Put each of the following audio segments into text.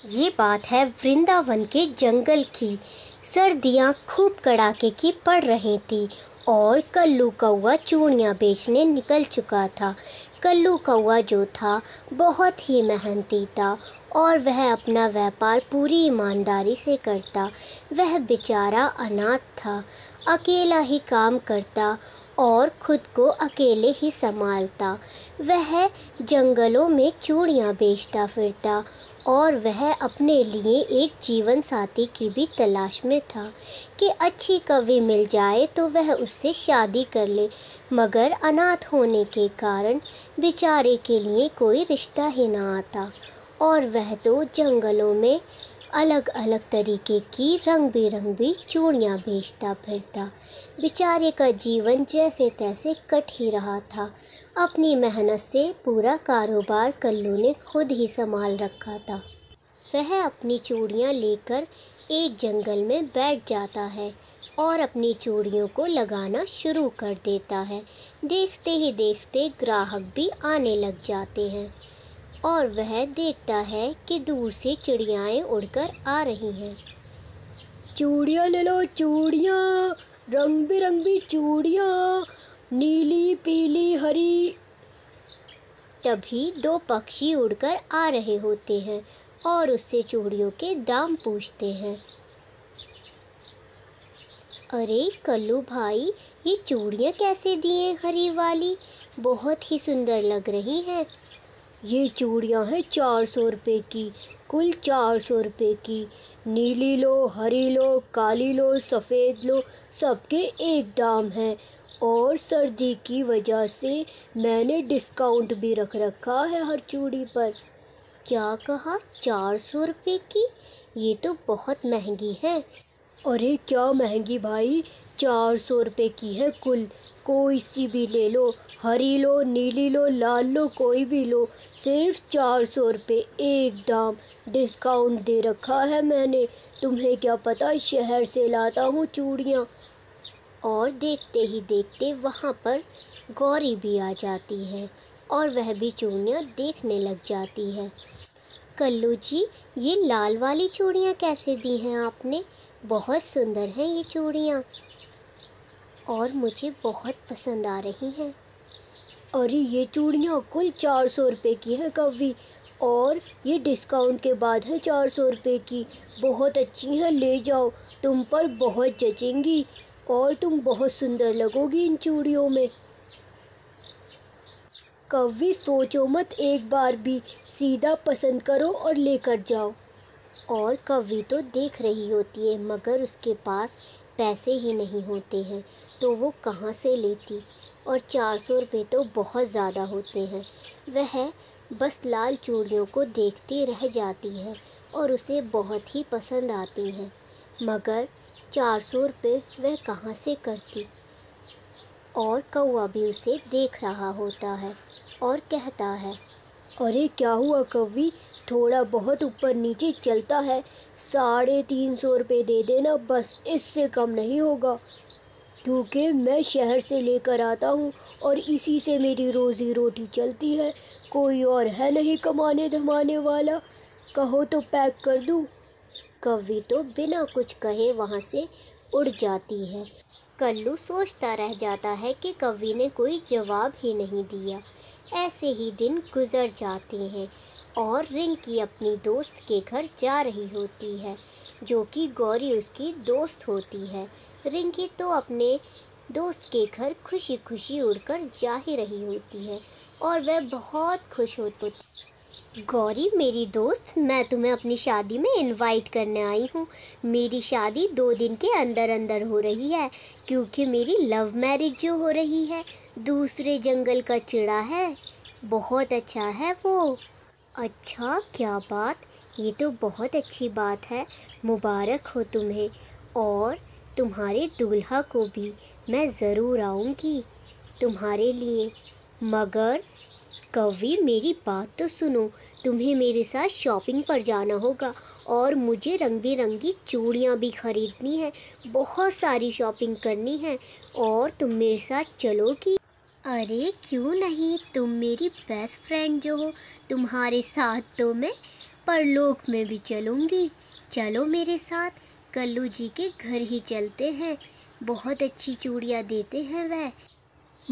ये बात है वृंदावन के जंगल की। सर्दियाँ खूब कड़ाके की पड़ रही थी और कल्लू कौआ चूड़ियाँ बेचने निकल चुका था। कल्लू कौआ जो था बहुत ही मेहनती था और वह अपना व्यापार पूरी ईमानदारी से करता। वह बेचारा अनाथ था, अकेला ही काम करता और खुद को अकेले ही संभालता। वह जंगलों में चूड़ियाँ बेचता फिरता और वह अपने लिए एक जीवन साथी की भी तलाश में था कि अच्छी कवि मिल जाए तो वह उससे शादी कर ले, मगर अनाथ होने के कारण बेचारे के लिए कोई रिश्ता ही ना आता और वह तो जंगलों में अलग अलग तरीके की रंग बिरंगी चूड़ियाँ बेचता फिरता। बेचारे का जीवन जैसे तैसे कट ही रहा था। अपनी मेहनत से पूरा कारोबार कल्लू ने खुद ही संभाल रखा था। वह अपनी चूड़ियाँ लेकर एक जंगल में बैठ जाता है और अपनी चूड़ियों को लगाना शुरू कर देता है। देखते ही देखते ग्राहक भी आने लग जाते हैं और वह देखता है कि दूर से चिड़ियाएँ उड़कर आ रही हैं। चूड़ियाँ ले लो चूड़ियाँ, रंग बिरंगी चूड़ियाँ, नीली पीली हरी। तभी दो पक्षी उड़कर आ रहे होते हैं और उससे चूड़ियों के दाम पूछते हैं। अरे कल्लू भाई, ये चूड़ियाँ कैसे दिए हरी वाली? बहुत ही सुंदर लग रही हैं। ये चूड़ियाँ हैं 400 रुपये की, कुल 400 रुपये की। नीली लो, हरी लो, काली लो, सफ़ेद लो, सबके एक दाम है। और सर्दी की वजह से मैंने डिस्काउंट भी रख रखा है हर चूड़ी पर। क्या कहा, 400 रुपये की? ये तो बहुत महंगी है। अरे क्या महंगी भाई, 400 रुपये की है कुल। कोई सी भी ले लो, हरी लो, नीली लो, लाल लो, कोई भी लो, सिर्फ 400 रुपये एक दाम। डिस्काउंट दे रखा है मैंने। तुम्हें क्या पता, शहर से लाता हूँ चूड़ियाँ। और देखते ही देखते वहाँ पर गौरी भी आ जाती है और वह भी चूड़ियाँ देखने लग जाती है। कल्लू जी, ये लाल वाली चूड़ियाँ कैसे दी हैं आपने? बहुत सुंदर हैं ये चूड़ियाँ और मुझे बहुत पसंद आ रही हैं। अरे ये चूड़ियाँ कुल 400 रुपये की है कवि, और ये डिस्काउंट के बाद है 400 रुपये की। बहुत अच्छी हैं, ले जाओ, तुम पर बहुत जचेंगी और तुम बहुत सुंदर लगोगी इन चूड़ियों में। कवि सोचो मत एक बार भी, सीधा पसंद करो और लेकर जाओ। और कवि तो देख रही होती है मगर उसके पास पैसे ही नहीं होते हैं तो वो कहाँ से लेती, और 400 रुपये तो बहुत ज़्यादा होते हैं। वह बस लाल चूड़ियों को देखती रह जाती है और उसे बहुत ही पसंद आती हैं, मगर 400 रुपये वह कहाँ से करती। और कौआ भी उसे देख रहा होता है और कहता है, अरे क्या हुआ कवि, थोड़ा बहुत ऊपर नीचे चलता है, 350 रुपये दे देना बस, इससे कम नहीं होगा। क्योंकि मैं शहर से लेकर आता हूँ और इसी से मेरी रोज़ी रोटी चलती है। कोई और है नहीं कमाने धमाने वाला, कहो तो पैक कर दूँ। कवि तो बिना कुछ कहे वहाँ से उड़ जाती है। कल्लू सोचता रह जाता है कि कवि ने कोई जवाब ही नहीं दिया। ऐसे ही दिन गुजर जाते हैं और रिंकी अपनी दोस्त के घर जा रही होती है, जो कि गौरी उसकी दोस्त होती है। रिंकी तो अपने दोस्त के घर खुशी खुशी उड़कर जा ही रही होती है और वह बहुत खुश होती। गौरी मेरी दोस्त, मैं तुम्हें अपनी शादी में इनवाइट करने आई हूँ। मेरी शादी 2 दिन के अंदर अंदर हो रही है, क्योंकि मेरी लव मैरिज जो हो रही है, दूसरे जंगल का चिड़ा है, बहुत अच्छा है वो। अच्छा, क्या बात, ये तो बहुत अच्छी बात है, मुबारक हो तुम्हें, और तुम्हारे दूल्हा को भी मैं ज़रूर आऊँगी तुम्हारे लिए। मगर कवि, मेरी बात तो सुनो, तुम्हें मेरे साथ शॉपिंग पर जाना होगा और मुझे रंग बिरंगी चूड़ियाँ भी खरीदनी है, बहुत सारी शॉपिंग करनी है, और तुम मेरे साथ चलोगी? अरे क्यों नहीं, तुम मेरी बेस्ट फ्रेंड जो हो, तुम्हारे साथ तो मैं परलोक में भी चलूँगी। चलो मेरे साथ, कल्लू जी के घर ही चलते हैं। बहुत अच्छी चूड़ियाँ देते हैं वह।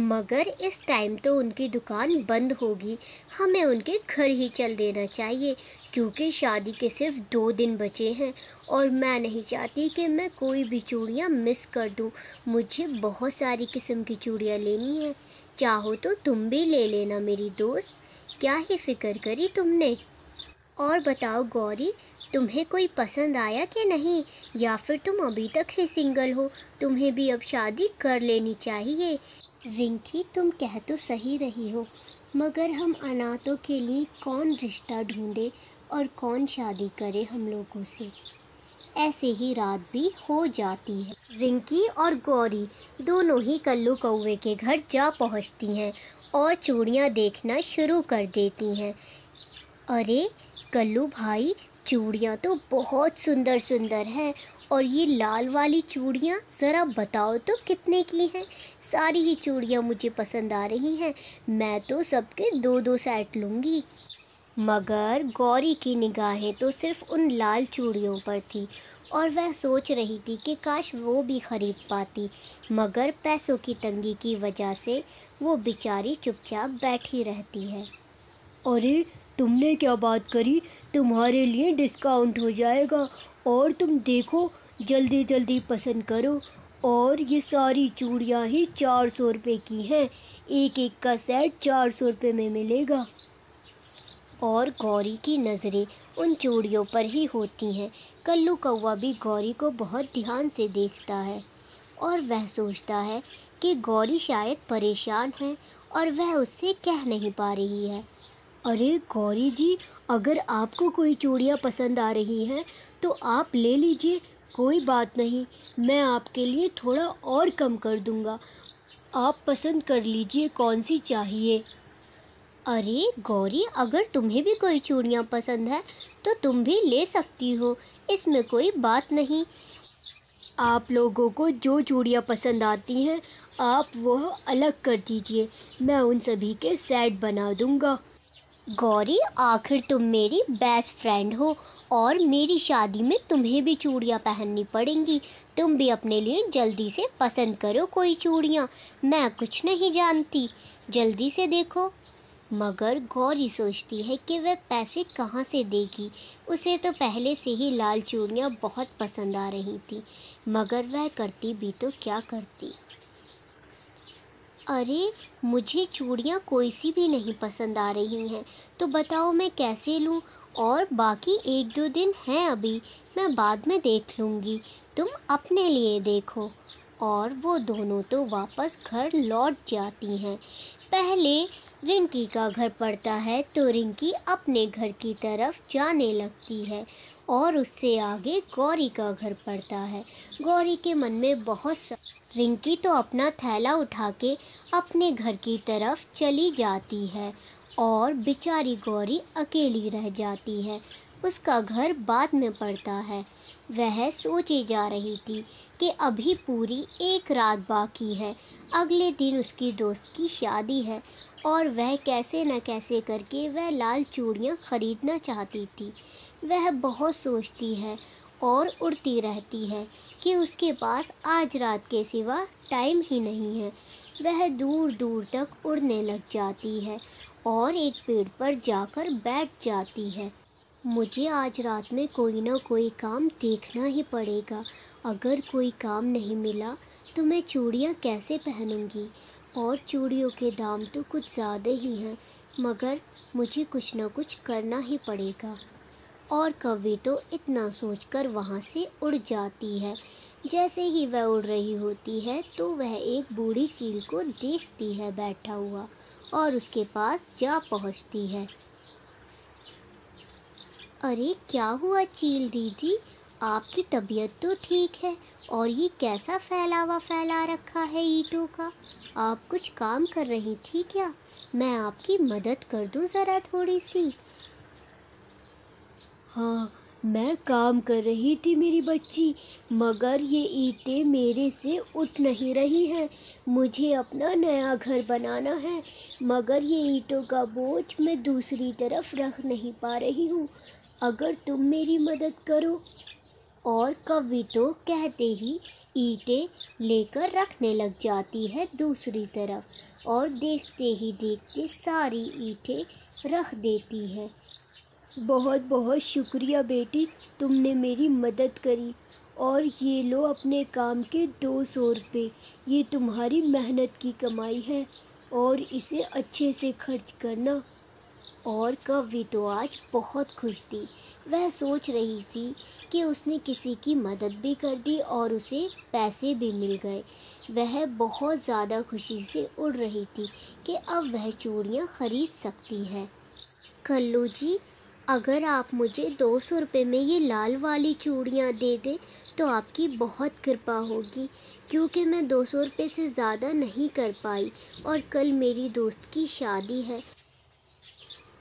मगर इस टाइम तो उनकी दुकान बंद होगी, हमें उनके घर ही चल देना चाहिए, क्योंकि शादी के सिर्फ 2 दिन बचे हैं और मैं नहीं चाहती कि मैं कोई भी चूड़ियाँ मिस कर दूँ। मुझे बहुत सारी किस्म की चूड़ियाँ लेनी है। चाहो तो तुम भी ले लेना मेरी दोस्त, क्या ही फिक्र करी तुमने। और बताओ गौरी, तुम्हें कोई पसंद आया कि नहीं, या फिर तुम अभी तक ही सिंगल हो, तुम्हें भी अब शादी कर लेनी चाहिए। रिंकी, तुम कह तो सही रही हो, मगर हम अनाथों के लिए कौन रिश्ता ढूंढे और कौन शादी करे हम लोगों से। ऐसे ही रात भी हो जाती है। रिंकी और गौरी दोनों ही कल्लू कौवे के घर जा पहुंचती हैं और चूड़ियां देखना शुरू कर देती हैं। अरे कल्लू भाई, चूड़ियाँ तो बहुत सुंदर सुंदर है, और ये लाल वाली चूड़ियाँ ज़रा बताओ तो कितने की हैं। सारी ही चूड़ियाँ मुझे पसंद आ रही हैं, मैं तो सबके 2-2 सेट लूँगी। मगर गौरी की निगाहें तो सिर्फ उन लाल चूड़ियों पर थी और वह सोच रही थी कि काश वो भी ख़रीद पाती, मगर पैसों की तंगी की वजह से वो बेचारी चुपचाप बैठी रहती है। अरे तुमने क्या बात करी, तुम्हारे लिए डिस्काउंट हो जाएगा, और तुम देखो जल्दी जल्दी पसंद करो। और ये सारी चूड़ियाँ ही 400 रुपये की हैं, एक एक का सेट 400 रुपये में मिलेगा। और गौरी की नज़रें उन चूड़ियों पर ही होती हैं। कल्लू कौवा भी गौरी को बहुत ध्यान से देखता है और वह सोचता है कि गौरी शायद परेशान है और वह उससे कह नहीं पा रही है। अरे गौरी जी, अगर आपको कोई चूड़ियाँ पसंद आ रही हैं तो आप ले लीजिए, कोई बात नहीं, मैं आपके लिए थोड़ा और कम कर दूँगा। आप पसंद कर लीजिए कौन सी चाहिए। अरे गौरी, अगर तुम्हें भी कोई चूड़ियाँ पसंद है तो तुम भी ले सकती हो, इसमें कोई बात नहीं। आप लोगों को जो चूड़ियाँ पसंद आती हैं आप वह अलग कर दीजिए, मैं उन सभी के सेट बना दूँगा। गौरी, आखिर तुम मेरी बेस्ट फ्रेंड हो और मेरी शादी में तुम्हें भी चूड़ियाँ पहननी पड़ेंगी। तुम भी अपने लिए जल्दी से पसंद करो कोई चूड़ियाँ, मैं कुछ नहीं जानती, जल्दी से देखो। मगर गौरी सोचती है कि वह पैसे कहाँ से देगी, उसे तो पहले से ही लाल चूड़ियाँ बहुत पसंद आ रही थी, मगर वह करती भी तो क्या करती। अरे मुझे चूड़ियाँ कोई सी भी नहीं पसंद आ रही हैं, तो बताओ मैं कैसे लूँ। और बाकी 1-2 दिन हैं अभी, मैं बाद में देख लूँगी, तुम अपने लिए देखो। और वो दोनों तो वापस घर लौट जाती हैं। पहले रिंकी का घर पड़ता है तो रिंकी अपने घर की तरफ जाने लगती है और उससे आगे गौरी का घर पड़ता है। गौरी के मन में रिंकी तो अपना थैला उठा के अपने घर की तरफ चली जाती है और बेचारी गौरी अकेली रह जाती है। उसका घर बाद में पड़ता है। वह सोचे जा रही थी कि अभी पूरी 1 रात बाकी है, अगले दिन उसकी दोस्त की शादी है और वह कैसे न कैसे करके वह लाल चूड़ियाँ ख़रीदना चाहती थी। वह बहुत सोचती है और उड़ती रहती है कि उसके पास आज रात के सिवा टाइम ही नहीं है। वह दूर दूर तक उड़ने लग जाती है और एक पेड़ पर जाकर बैठ जाती है। मुझे आज रात में कोई ना कोई काम देखना ही पड़ेगा। अगर कोई काम नहीं मिला तो मैं चूड़ियाँ कैसे पहनूंगी, और चूड़ियों के दाम तो कुछ ज़्यादा ही हैं, मगर मुझे कुछ ना कुछ करना ही पड़ेगा। और कौवी तो इतना सोचकर वहाँ से उड़ जाती है। जैसे ही वह उड़ रही होती है तो वह एक बूढ़ी चील को देखती है बैठा हुआ और उसके पास जा पहुँचती है। अरे क्या हुआ चील दीदी, आपकी तबीयत तो ठीक है, और ये कैसा फैलावा फैला रखा है ईंटों का। आप कुछ काम कर रही थी क्या? मैं आपकी मदद कर दूं ज़रा थोड़ी सी। हाँ, मैं काम कर रही थी मेरी बच्ची, मगर ये ईंटें मेरे से उठ नहीं रही हैं। मुझे अपना नया घर बनाना है, मगर ये ईंटों का बोझ मैं दूसरी तरफ रख नहीं पा रही हूँ। अगर तुम मेरी मदद करो। और कौवी तो कहते ही ईंटें लेकर रखने लग जाती है दूसरी तरफ, और देखते ही देखते सारी ईंटें रख देती है। बहुत बहुत शुक्रिया बेटी, तुमने मेरी मदद करी। और ये लो अपने काम के 200 रुपये। ये तुम्हारी मेहनत की कमाई है और इसे अच्छे से खर्च करना। और कौवी तो आज बहुत खुश थी। वह सोच रही थी कि उसने किसी की मदद भी कर दी और उसे पैसे भी मिल गए। वह बहुत ज़्यादा खुशी से उड़ रही थी कि अब वह चूड़ियाँ खरीद सकती है। कल्लू जी, अगर आप मुझे 200 रुपये में ये लाल वाली चूड़ियाँ दे दें तो आपकी बहुत कृपा होगी, क्योंकि मैं 200 रुपये से ज़्यादा नहीं कर पाई और कल मेरी दोस्त की शादी है।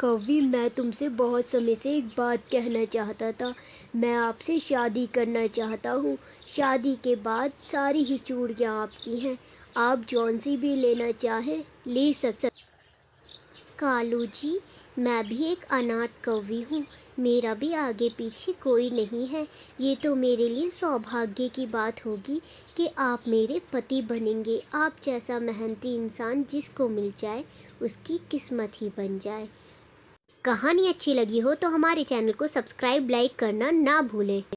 कौवी, मैं तुमसे बहुत समय से एक बात कहना चाहता था। मैं आपसे शादी करना चाहता हूँ। शादी के बाद सारी ही चूड़ियाँ आपकी हैं। आप जौन सी भी लेना चाहें ले सकते। कालू जी, मैं भी एक अनाथ कौवी हूँ। मेरा भी आगे पीछे कोई नहीं है। ये तो मेरे लिए सौभाग्य की बात होगी कि आप मेरे पति बनेंगे। आप जैसा मेहनती इंसान जिसको मिल जाए उसकी किस्मत ही बन जाए। कहानी अच्छी लगी हो तो हमारे चैनल को सब्सक्राइब, लाइक करना ना भूलें।